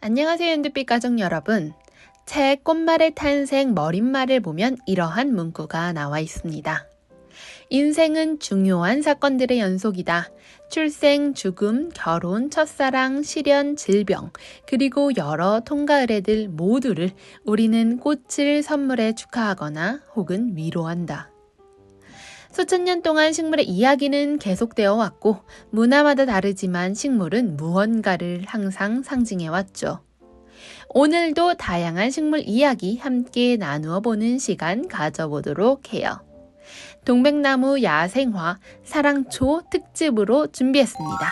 안녕하세요, 연두빛 가족 여러분. 책 꽃말의 탄생 머릿말을 보면 이러한 문구가 나와 있습니다. 인생은 중요한 사건들의 연속이다. 출생, 죽음, 결혼, 첫사랑, 실연, 질병, 그리고 여러 통과 의례들 모두를 우리는 꽃을 선물해 축하하거나 혹은 위로한다. 수천 년 동안 식물의 이야기는 계속되어 왔고 문화마다 다르지만 식물은 무언가를 항상 상징해왔죠. 오늘도 다양한 식물 이야기 함께 나누어 보는 시간 가져보도록 해요. 동백나무 야생화 사랑초 특집으로 준비했습니다.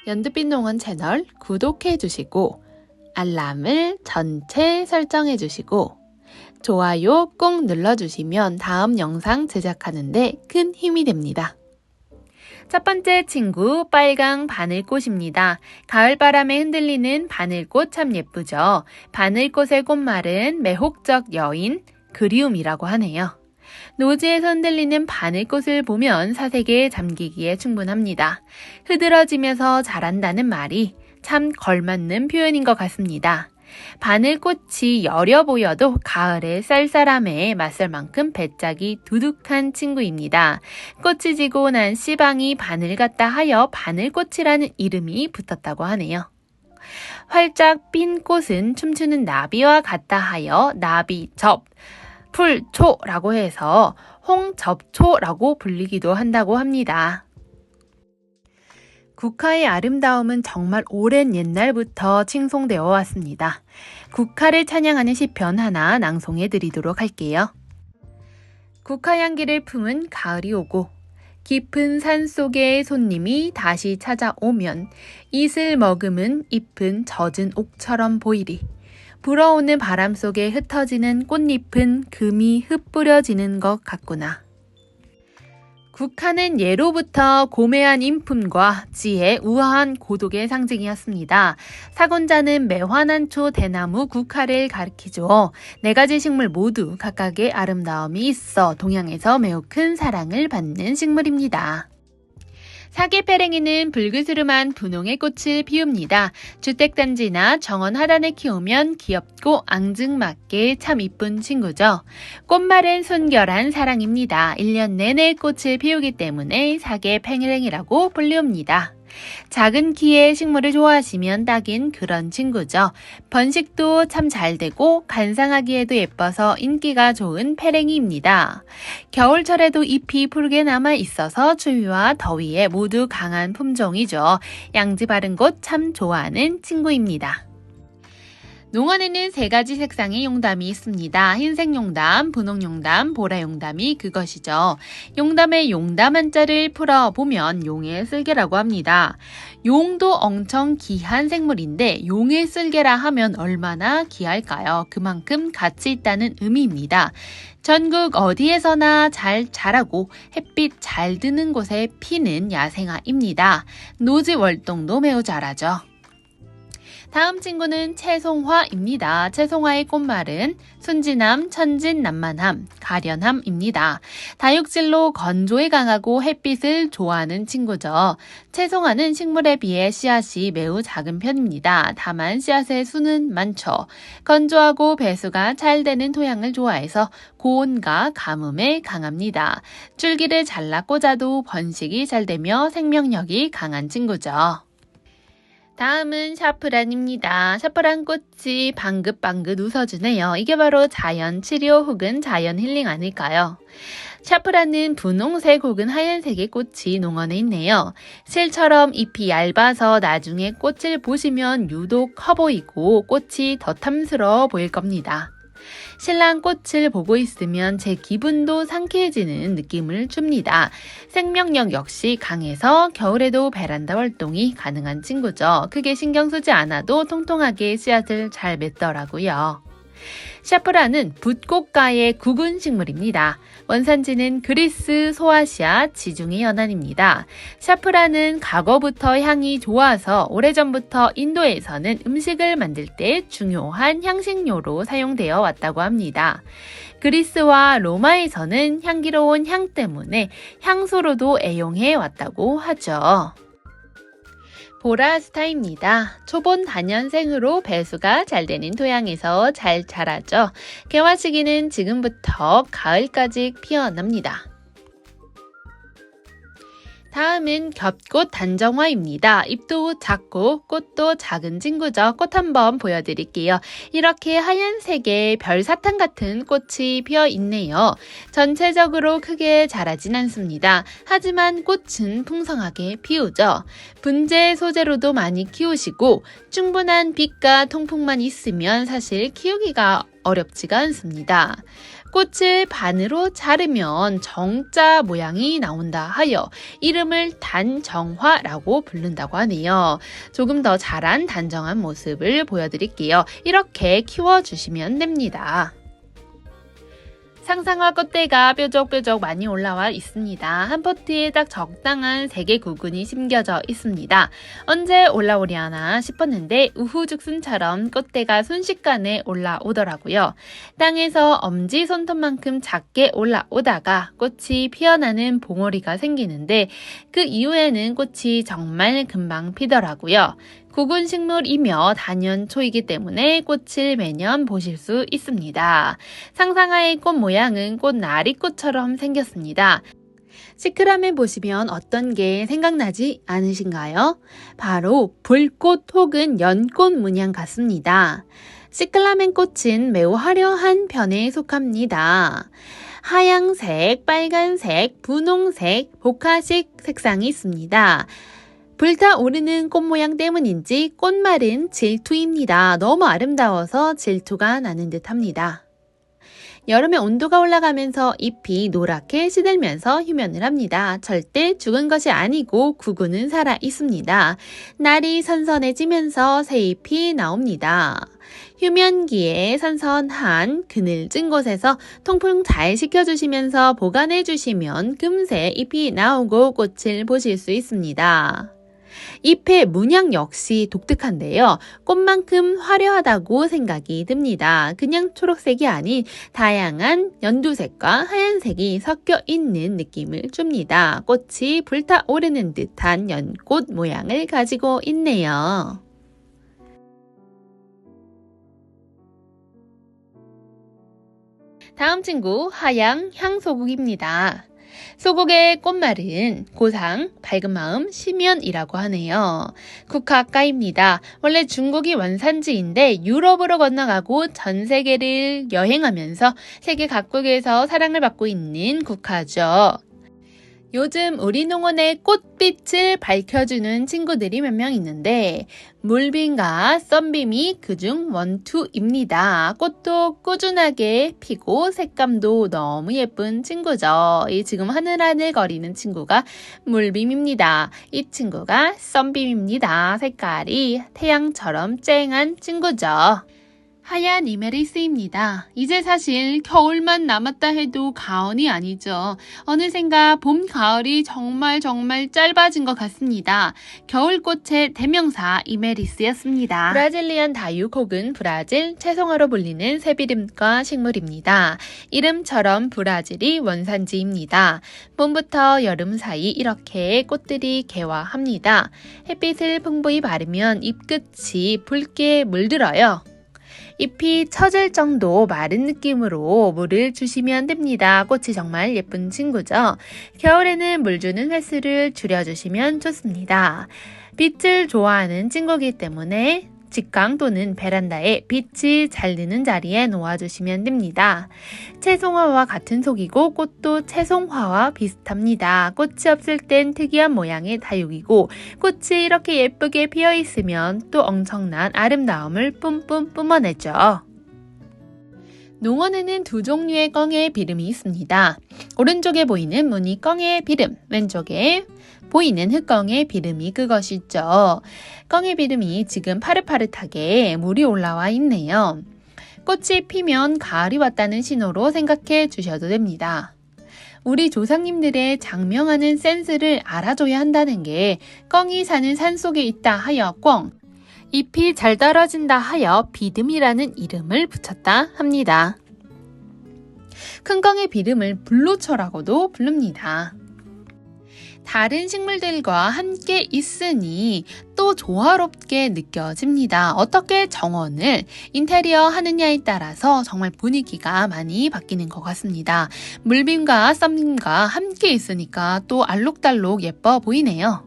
연두빛 농원 채널 구독해 주시고 알람을 전체 설정해 주시고 좋아요 꼭 눌러주시면 다음 영상 제작하는데 큰 힘이 됩니다. 첫 번째 친구 빨강 바늘꽃입니다. 가을바람에 흔들리는 바늘꽃 참 예쁘죠. 바늘꽃의 꽃말은 매혹적 여인, 그리움이라고 하네요. 노지에서 흔들리는 바늘꽃을 보면 사색에 잠기기에 충분합니다. 흐드러지면서 자란다는 말이 참 걸맞는 표현인 것 같습니다. 바늘꽃이 여려 보여도 가을의 쌀쌀함에 맞설 만큼 배짝이 두둑한 친구입니다. 꽃이 지고 난 씨방이 바늘 같다 하여 바늘꽃이라는 이름이 붙었다고 하네요. 활짝 핀 꽃은 춤추는 나비와 같다 하여 나비접, 풀초라고 해서 홍접초라고 불리기도 한다고 합니다. 국화의 아름다움은 정말 오랜 옛날부터 칭송되어 왔습니다. 국화를 찬양하는 시편 하나 낭송해 드리도록 할게요. 국화 향기를 품은 가을이 오고 깊은 산 속에 손님이 다시 찾아오면 이슬 머금은 잎은 젖은 옥처럼 보이리. 불어오는 바람 속에 흩어지는 꽃잎은 금이 흩뿌려지는 것 같구나. 국화는 예로부터 고매한 인품과 지혜, 우아한 고독의 상징이었습니다. 사곤자는 매화난초, 대나무, 국화를 가리키죠. 네 가지 식물 모두 각각의 아름다움이 있어 동양에서 매우 큰 사랑을 받는 식물입니다. 사계페랭이는 붉으스름한 분홍의 꽃을 피웁니다. 주택단지나 정원 하단에 키우면 귀엽고 앙증맞게 참 이쁜 친구죠. 꽃말은 순결한 사랑입니다. 1년 내내 꽃을 피우기 때문에 사계페랭이라고 불리웁니다. 작은 키의 식물을 좋아하시면 딱인 그런 친구죠. 번식도 참 잘 되고 간상하기에도 예뻐서 인기가 좋은 페랭이입니다. 겨울철에도 잎이 푸르게 남아 있어서 추위와 더위에 모두 강한 품종이죠. 양지 바른 곳 참 좋아하는 친구입니다. 농원에는 세 가지 색상의 용담이 있습니다. 흰색 용담, 분홍 용담, 보라 용담이 그것이죠. 용담의 용담 한자를 풀어보면 용의 쓸개라고 합니다. 용도 엄청 귀한 생물인데 용의 쓸개라 하면 얼마나 귀할까요? 그만큼 가치 있다는 의미입니다. 전국 어디에서나 잘 자라고 햇빛 잘 드는 곳에 피는 야생화입니다. 노지 월동도 매우 잘하죠. 다음 친구는 채송화입니다. 채송화의 꽃말은 순진함, 천진난만함, 가련함입니다. 다육질로 건조에 강하고 햇빛을 좋아하는 친구죠. 채송화는 식물에 비해 씨앗이 매우 작은 편입니다. 다만 씨앗의 수는 많죠. 건조하고 배수가 잘 되는 토양을 좋아해서 고온과 가뭄에 강합니다. 줄기를 잘라 꽂아도 번식이 잘 되며 생명력이 강한 친구죠. 다음은 샤프란입니다. 샤프란 꽃이 방긋방긋 웃어주네요. 이게 바로 자연 치료 혹은 자연 힐링 아닐까요? 샤프란은 분홍색 혹은 하얀색의 꽃이 농원에 있네요. 실처럼 잎이 얇아서 나중에 꽃을 보시면 유독 커 보이고 꽃이 더 탐스러워 보일 겁니다. 신랑 꽃을 보고 있으면 제 기분도 상쾌해지는 느낌을 줍니다. 생명력 역시 강해서 겨울에도 베란다 활동이 가능한 친구죠. 크게 신경 쓰지 않아도 통통하게 씨앗을 잘 맺더라고요. 샤프란은 붓꽃가의 국은 식물입니다. 원산지는 그리스, 소아시아, 지중해 연안입니다. 샤프란은 과거부터 향이 좋아서 오래전부터 인도에서는 음식을 만들 때 중요한 향신료로 사용되어 왔다고 합니다. 그리스와 로마에서는 향기로운 향 때문에 향수로도 애용해 왔다고 하죠. 보라스타입니다. 초본 단연생으로 배수가 잘 되는 토양에서 잘 자라죠. 개화 시기는 지금부터 가을까지 피어납니다. 다음은 겹꽃 단정화입니다. 잎도 작고 꽃도 작은 친구죠. 꽃 한번 보여드릴게요. 이렇게 하얀색의 별사탕 같은 꽃이 피어 있네요. 전체적으로 크게 자라진 않습니다. 하지만 꽃은 풍성하게 피우죠. 분재 소재로도 많이 키우시고 충분한 빛과 통풍만 있으면 사실 키우기가 어렵지가 않습니다. 꽃을 반으로 자르면 정자 모양이 나온다 하여 이름을 단정화라고 부른다고 하네요. 조금 더 자란 단정한 모습을 보여드릴게요. 이렇게 키워주시면 됩니다. 상상화 꽃대가 뾰족뾰족 많이 올라와 있습니다. 한 포트에 딱 적당한 3개 구근이 심겨져 있습니다. 언제 올라오려나 싶었는데 우후죽순처럼 꽃대가 순식간에 올라오더라고요. 땅에서 엄지손톱만큼 작게 올라오다가 꽃이 피어나는 봉오리가 생기는데 그 이후에는 꽃이 정말 금방 피더라고요. 구근식물이며 단연초이기 때문에 꽃을 매년 보실 수 있습니다. 상상화의 꽃 모양은 꽃나리꽃처럼 생겼습니다. 시크라멘 보시면 어떤 게 생각나지 않으신가요? 바로 불꽃 혹은 연꽃 문양 같습니다. 시클라멘 꽃은 매우 화려한 편에 속합니다. 하양색, 빨간색, 분홍색, 보카식 색상이 있습니다. 불타오르는 꽃 모양 때문인지 꽃말은 질투입니다. 너무 아름다워서 질투가 나는 듯 합니다. 여름에 온도가 올라가면서 잎이 노랗게 시들면서 휴면을 합니다. 절대 죽은 것이 아니고 구근은 살아 있습니다. 날이 선선해지면서 새 잎이 나옵니다. 휴면기에 선선한 그늘진 곳에서 통풍 잘 시켜주시면서 보관해주시면 금세 잎이 나오고 꽃을 보실 수 있습니다. 잎의 문양 역시 독특한데요. 꽃만큼 화려하다고 생각이 듭니다. 그냥 초록색이 아닌 다양한 연두색과 하얀색이 섞여 있는 느낌을 줍니다. 꽃이 불타오르는 듯한 연꽃 모양을 가지고 있네요. 다음 친구 하양 향소국입니다. 소국의 꽃말은 고상, 밝은 마음, 심연이라고 하네요. 국화가입니다. 원래 중국이 원산지인데 유럽으로 건너가고 전 세계를 여행하면서 세계 각국에서 사랑을 받고 있는 국화죠. 요즘 우리 농원의 꽃빛을 밝혀주는 친구들이 몇 명 있는데 물빔과 썬빔이 그중 원투입니다. 꽃도 꾸준하게 피고 색감도 너무 예쁜 친구죠. 이 지금 하늘하늘 거리는 친구가 물빔입니다. 이 친구가 썬빔입니다. 색깔이 태양처럼 쨍한 친구죠. 하얀 이메리스입니다. 이제 사실 겨울만 남았다 해도 가을이 아니죠. 어느샌가 봄, 가을이 정말 짧아진 것 같습니다. 겨울꽃의 대명사 이메리스였습니다. 브라질리안 다육 혹은 브라질 채송화로 불리는 새비름과 식물입니다. 이름처럼 브라질이 원산지입니다. 봄부터 여름 사이 이렇게 꽃들이 개화합니다. 햇빛을 풍부히 바르면 잎끝이 붉게 물들어요. 잎이 처질 정도 마른 느낌으로 물을 주시면 됩니다. 꽃이 정말 예쁜 친구죠. 겨울에는 물 주는 횟수를 줄여주시면 좋습니다. 빛을 좋아하는 친구이기 때문에 직강 또는 베란다에 빛이 잘 드는 자리에 놓아주시면 됩니다. 채송화와 같은 속이고 꽃도 채송화와 비슷합니다. 꽃이 없을 땐 특이한 모양의 다육이고 꽃이 이렇게 예쁘게 피어 있으면 또 엄청난 아름다움을 뿜뿜 뿜어내죠. 농원에는 두 종류의 껑의 비름이 있습니다. 오른쪽에 보이는 무늬 껑의 비름, 왼쪽에 보이는 흑껑의 비름이 그것이죠. 껑의 비름이 지금 파릇파릇하게 물이 올라와 있네요. 꽃이 피면 가을이 왔다는 신호로 생각해 주셔도 됩니다. 우리 조상님들의 장명하는 센스를 알아줘야 한다는 게 껑이 사는 산속에 있다 하여 꿩, 잎이 잘 떨어진다 하여 비듬이라는 이름을 붙였다 합니다. 큰 껑의 비름을 불로초라고도 부릅니다. 다른 식물들과 함께 있으니 또 조화롭게 느껴집니다. 어떻게 정원을 인테리어 하느냐에 따라서 정말 분위기가 많이 바뀌는 것 같습니다. 물빔과 썸님과 함께 있으니까 또 알록달록 예뻐 보이네요.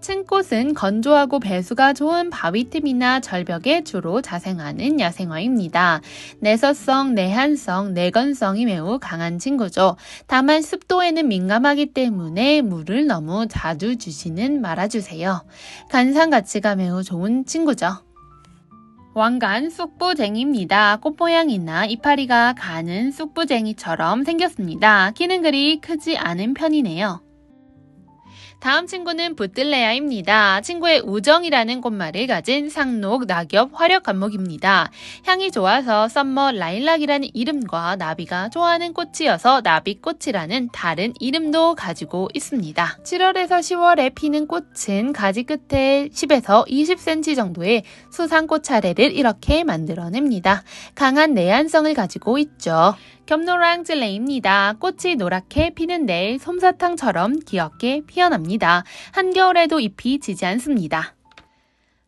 층꽃은 건조하고 배수가 좋은 바위 틈이나 절벽에 주로 자생하는 야생화입니다. 내서성, 내한성, 내건성이 매우 강한 친구죠. 다만 습도에는 민감하기 때문에 물을 너무 자주 주지는 말아주세요. 관상 가치가 매우 좋은 친구죠. 왕관 쑥부쟁이입니다. 꽃 모양이나 이파리가 가는 쑥부쟁이처럼 생겼습니다. 키는 그리 크지 않은 편이네요. 다음 친구는 부틀레아입니다. 친구의 우정이라는 꽃말을 가진 상록, 낙엽, 화력 관목입니다. 향이 좋아서 썸머 라일락이라는 이름과 나비가 좋아하는 꽃이어서 나비꽃이라는 다른 이름도 가지고 있습니다. 7월에서 10월에 피는 꽃은 가지 끝에 10에서 20cm 정도의 수상꽃 차례를 이렇게 만들어냅니다. 강한 내한성을 가지고 있죠. 겹노랑질레입니다. 꽃이 노랗게 피는데 솜사탕처럼 귀엽게 피어납니다. 한겨울에도 잎이 지지 않습니다.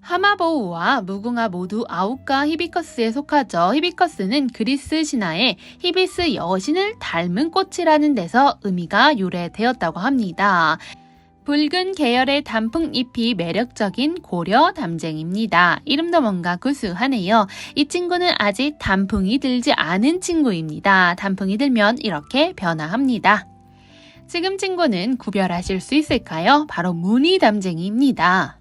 하마보우와 무궁화 모두 아우카 히비커스에 속하죠. 히비커스는 그리스 신화의 히비스 여신을 닮은 꽃이라는 데서 의미가 유래되었다고 합니다. 붉은 계열의 단풍잎이 매력적인 고려 담쟁입니다. 이름도 뭔가 구수하네요. 이 친구는 아직 단풍이 들지 않은 친구입니다. 단풍이 들면 이렇게 변화합니다. 지금 친구는 구별하실 수 있을까요? 바로 무늬 담쟁이입니다.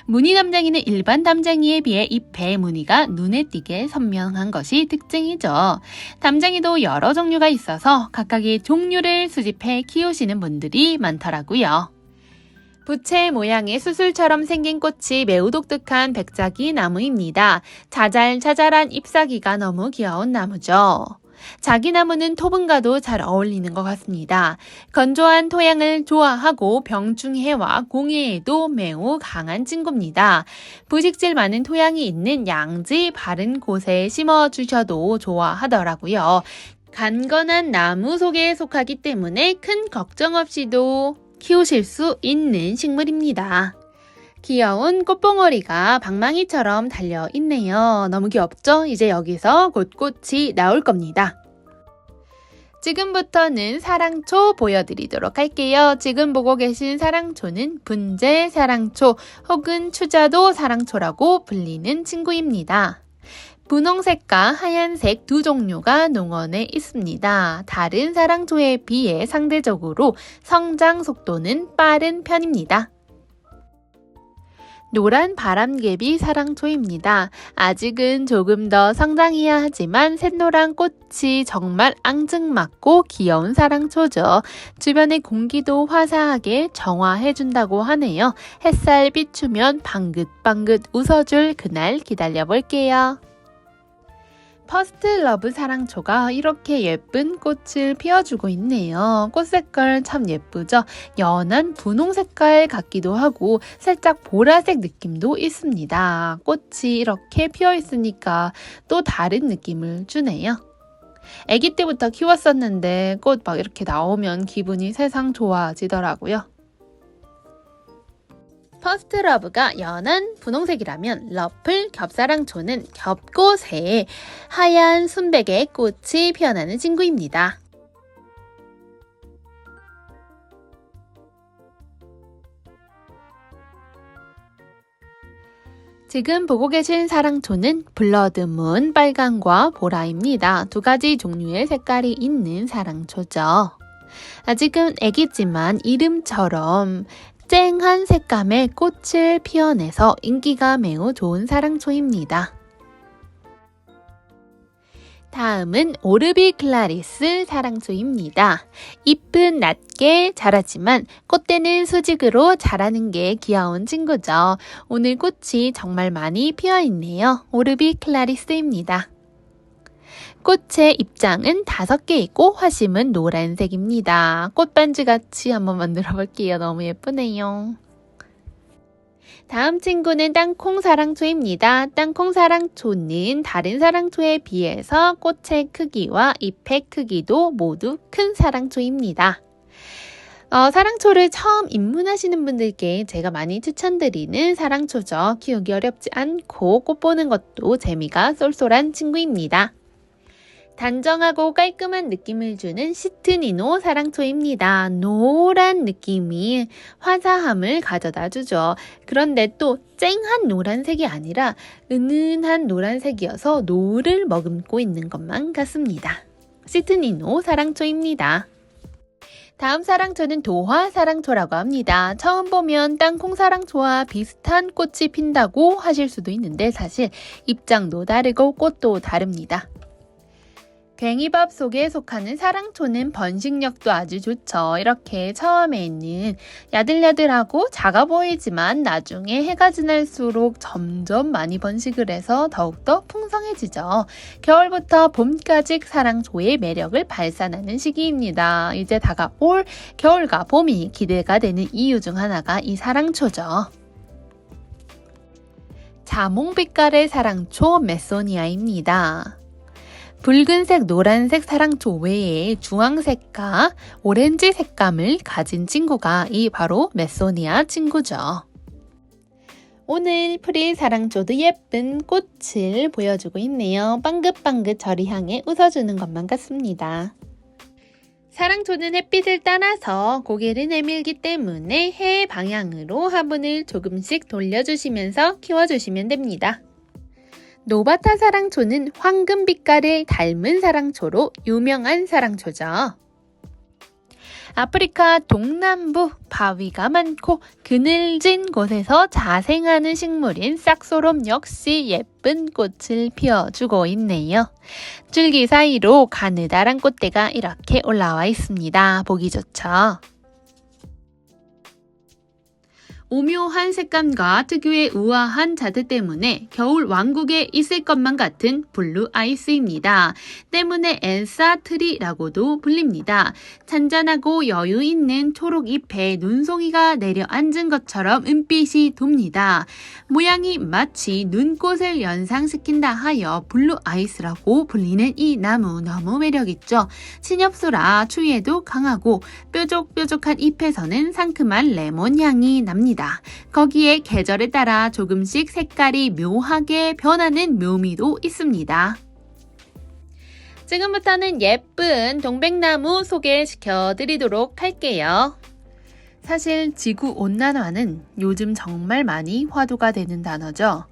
무늬 담쟁이는 일반 담쟁이에 비해 잎의 무늬가 눈에 띄게 선명한 것이 특징이죠. 담쟁이도 여러 종류가 있어서 각각의 종류를 수집해 키우시는 분들이 많더라고요. 부채 모양의 수술처럼 생긴 꽃이 매우 독특한 백작이 나무입니다. 자잘자잘한 잎사귀가 너무 귀여운 나무죠. 자기나무는 토분과도 잘 어울리는 것 같습니다. 건조한 토양을 좋아하고 병충해와 공해에도 매우 강한 친구입니다. 부식질 많은 토양이 있는 양지 바른 곳에 심어주셔도 좋아하더라고요. 간건한 나무 속에 속하기 때문에 큰 걱정 없이도 키우실 수 있는 식물입니다. 귀여운 꽃봉오리가 방망이처럼 달려있네요. 너무 귀엽죠? 이제 여기서 곧 꽃이 나올 겁니다. 지금부터는 사랑초 보여드리도록 할게요. 지금 보고 계신 사랑초는 분재 사랑초 혹은 추자도 사랑초라고 불리는 친구입니다. 분홍색과 하얀색 두 종류가 농원에 있습니다. 다른 사랑초에 비해 상대적으로 성장 속도는 빠른 편입니다. 노란 바람개비 사랑초입니다. 아직은 조금 더 성장해야 하지만 샛노란 꽃이 정말 앙증맞고 귀여운 사랑초죠. 주변의 공기도 화사하게 정화해준다고 하네요. 햇살 비추면 방긋방긋 웃어줄 그날 기다려볼게요. 퍼스트 러브 사랑초가 이렇게 예쁜 꽃을 피워주고 있네요. 꽃 색깔 참 예쁘죠? 연한 분홍 색깔 같기도 하고 살짝 보라색 느낌도 있습니다. 꽃이 이렇게 피어 있으니까 또 다른 느낌을 주네요. 아기 때부터 키웠었는데 꽃 막 이렇게 나오면 기분이 세상 좋아지더라고요. 퍼스트 러브가 연한 분홍색이라면 러플 겹사랑초는 겹꽃에 하얀 순백의 꽃이 피어나는 친구입니다. 지금 보고 계신 사랑초는 블러드문 빨강과 보라입니다. 두 가지 종류의 색깔이 있는 사랑초죠. 아직은 애기지만 이름처럼 쨍한 색감의 꽃을 피워내서 인기가 매우 좋은 사랑초입니다. 다음은 오르비클라리스 사랑초입니다. 잎은 낮게 자라지만 꽃대는 수직으로 자라는 게 귀여운 친구죠. 오늘 꽃이 정말 많이 피어있네요. 오르비클라리스입니다. 꽃의 잎장은 5개 있고 화심은 노란색입니다. 꽃반지 같이 한번 만들어 볼게요. 너무 예쁘네요. 다음 친구는 땅콩 사랑초입니다. 땅콩 사랑초는 다른 사랑초에 비해서 꽃의 크기와 잎의 크기도 모두 큰 사랑초입니다. 사랑초를 처음 입문하시는 분들께 제가 많이 추천드리는 사랑초죠. 키우기 어렵지 않고 꽃 보는 것도 재미가 쏠쏠한 친구입니다. 단정하고 깔끔한 느낌을 주는 시트니노 사랑초입니다. 노란 느낌이 화사함을 가져다 주죠. 그런데 또 쨍한 노란색이 아니라 은은한 노란색이어서 노를 머금고 있는 것만 같습니다. 시트니노 사랑초입니다. 다음 사랑초는 도화 사랑초라고 합니다. 처음 보면 땅콩 사랑초와 비슷한 꽃이 핀다고 하실 수도 있는데 사실 입장도 다르고 꽃도 다릅니다. 괭이밥 속에 속하는 사랑초는 번식력도 아주 좋죠. 이렇게 처음에는 야들야들하고 작아 보이지만 나중에 해가 지날수록 점점 많이 번식을 해서 더욱더 풍성해지죠. 겨울부터 봄까지 사랑초의 매력을 발산하는 시기입니다. 이제 다가올 겨울과 봄이 기대가 되는 이유 중 하나가 이 사랑초죠. 자몽빛깔의 사랑초 메소니아입니다. 붉은색, 노란색 사랑초 외에 주황색과 오렌지 색감을 가진 친구가 바로 메소니아 친구죠. 오늘 프릴 사랑초도 예쁜 꽃을 보여주고 있네요. 빵긋빵긋 저를 향해 웃어주는 것만 같습니다. 사랑초는 햇빛을 따라서 고개를 내밀기 때문에 해 방향으로 화분을 조금씩 돌려주시면서 키워주시면 됩니다. 노바타 사랑초는 황금 빛깔을 닮은 사랑초로 유명한 사랑초죠. 아프리카 동남부 바위가 많고 그늘진 곳에서 자생하는 식물인 싹소롬 역시 예쁜 꽃을 피워주고 있네요. 줄기 사이로 가느다란 꽃대가 이렇게 올라와 있습니다. 보기 좋죠? 오묘한 색감과 특유의 우아한 자태 때문에 겨울 왕국에 있을 것만 같은 블루 아이스입니다. 때문에 엘사 트리라고도 불립니다. 찬잔하고 여유 있는 초록 잎에 눈송이가 내려앉은 것처럼 은빛이 돕니다. 모양이 마치 눈꽃을 연상시킨다 하여 블루 아이스라고 불리는 이 나무 너무 매력있죠. 신엽소라 추위에도 강하고 뾰족뾰족한 잎에서는 상큼한 레몬 향이 납니다. 거기에 계절에 따라 조금씩 색깔이 묘하게 변하는 묘미도 있습니다. 지금부터는 예쁜 동백나무 소개시켜 드리도록 할게요. 사실 지구온난화는 요즘 정말 많이 화두가 되는 단어죠.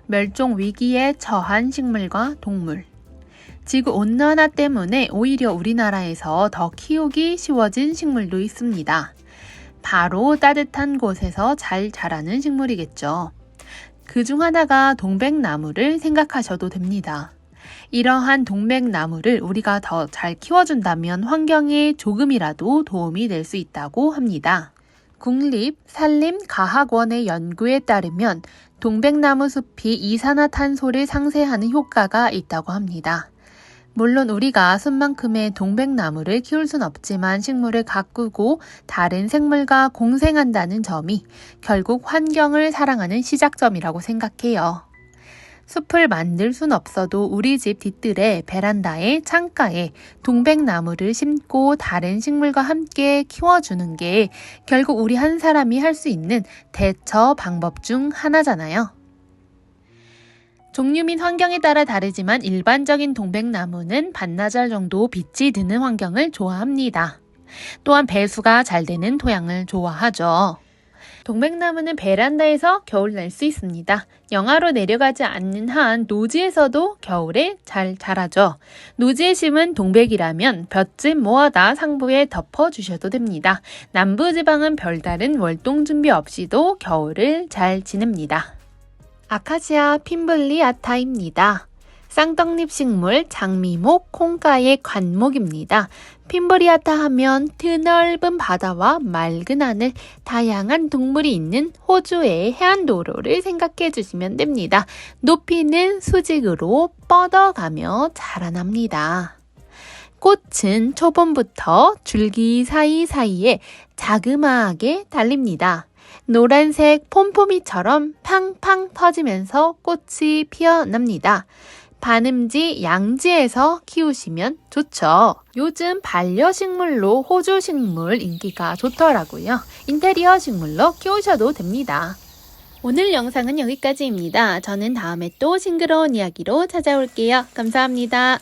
멸종 위기에 처한 식물과 동물. 지구온난화 때문에 오히려 우리나라에서 더 키우기 쉬워진 식물도 있습니다. 바로 따뜻한 곳에서 잘 자라는 식물이겠죠. 그중 하나가 동백나무를 생각하셔도 됩니다. 이러한 동백나무를 우리가 더 잘 키워준다면 환경에 조금이라도 도움이 될 수 있다고 합니다. 국립산림과학원의 연구에 따르면 동백나무 숲이 이산화탄소를 상쇄하는 효과가 있다고 합니다. 물론 우리가 숲만큼의 동백나무를 키울 순 없지만 식물을 가꾸고 다른 생물과 공생한다는 점이 결국 환경을 사랑하는 시작점이라고 생각해요. 숲을 만들 순 없어도 우리 집 뒤뜰에 베란다에 창가에 동백나무를 심고 다른 식물과 함께 키워주는 게 결국 우리 한 사람이 할 수 있는 대처 방법 중 하나잖아요. 종류 및 환경에 따라 다르지만 일반적인 동백나무는 반나절 정도 빛이 드는 환경을 좋아합니다. 또한 배수가 잘 되는 토양을 좋아하죠. 동백나무는 베란다에서 겨울 날 수 있습니다. 영하로 내려가지 않는 한 노지에서도 겨울에 잘 자라죠. 노지에 심은 동백이라면 볏짚 모아다 상부에 덮어주셔도 됩니다. 남부지방은 별다른 월동 준비 없이도 겨울을 잘 지냅니다. 아카시아 핀블리아타입니다. 쌍떡잎 식물 장미목 콩가의 관목입니다. 핀블리아타 하면 드넓은 바다와 맑은 하늘, 다양한 동물이 있는 호주의 해안도로를 생각해 주시면 됩니다. 높이는 수직으로 뻗어가며 자라납니다. 꽃은 초봄부터 줄기 사이사이에 자그마하게 달립니다. 노란색 폼포미처럼 팡팡 터지면서 꽃이 피어납니다. 반음지, 양지에서 키우시면 좋죠. 요즘 반려식물로 호주식물 인기가 좋더라고요. 인테리어 식물로 키우셔도 됩니다. 오늘 영상은 여기까지입니다. 저는 다음에 또 싱그러운 이야기로 찾아올게요. 감사합니다.